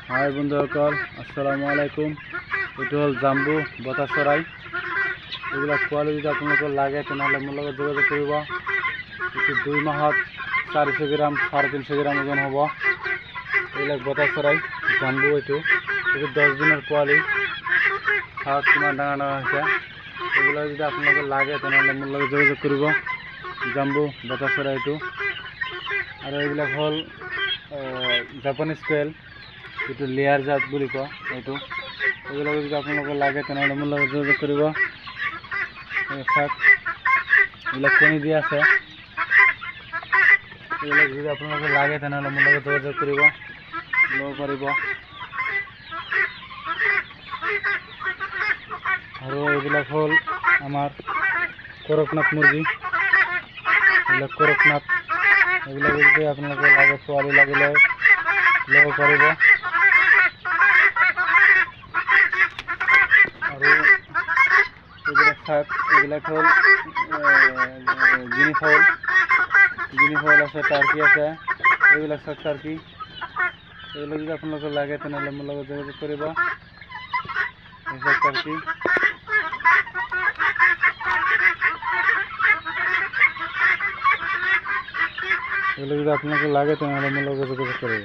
হাই বন্ধুসকল, আসসালামু আলাইকুম। এইটো হ'ল জাম্বু বতা চৰাই। এইবিলাক পোৱালি যদি আপোনালোকৰ লাগে তেনেহ'লে মোৰ লগত যোগাযোগ কৰিব। এইটো 2 মাহত 400 গ্ৰাম 350 গ্ৰাম ওজন হ'ব। এইবিলাক বতা চৰাই জাম্বু। এইটো 10 দিনৰ পোৱালি। চাওক কিমান ডাঙৰ ডাঙৰ হৈছে। এইবিলাক যদি আপোনালোকৰ লাগে তেনেহ'লে মোৰ লগত যোগাযোগ কৰিব। জাম্বু বতা চৰাই এইটো। আৰু এইবিলাক হ'ল জাপানিজ কোয়েল, এইটো লেয়াৰ জাত বুলি কয়। এইবিলাক যদি আপোনালোকৰ লাগে তেনেহ'লে মোৰ লগত যোগাযোগ কৰিব। এইবিলাক কণী দি আছে। এইবিলাক যদি আপোনালোকৰ লাগে তেনেহ'লে মোৰ লগত যোগাযোগ কৰিব, ল'ব পাৰিব। আৰু এইবিলাক হ'ল আমাৰ কৰকনাথ মুৰ্গী। এইবিলাক কৰকনাথ। এইবিলাক যদি আপোনালোকৰ লাগে, পোৱালি লাগিলে ল'ব পাৰিব। আৰু এইবিলাক হ'ল গিনি ফাউল আছে, টাৰ্কি আছে। এইবিলাক চব টাৰ্কি। এইবিলাক যদি আপোনালোকৰ লাগে তেনেহ'লে মোৰ লগত যোগাযোগ কৰিব। এইবিলাক টাৰ্কি। এইবিলাক যদি আপোনালোকৰ লাগে তেনেহ'লে মোৰ লগত যোগাযোগ কৰিব।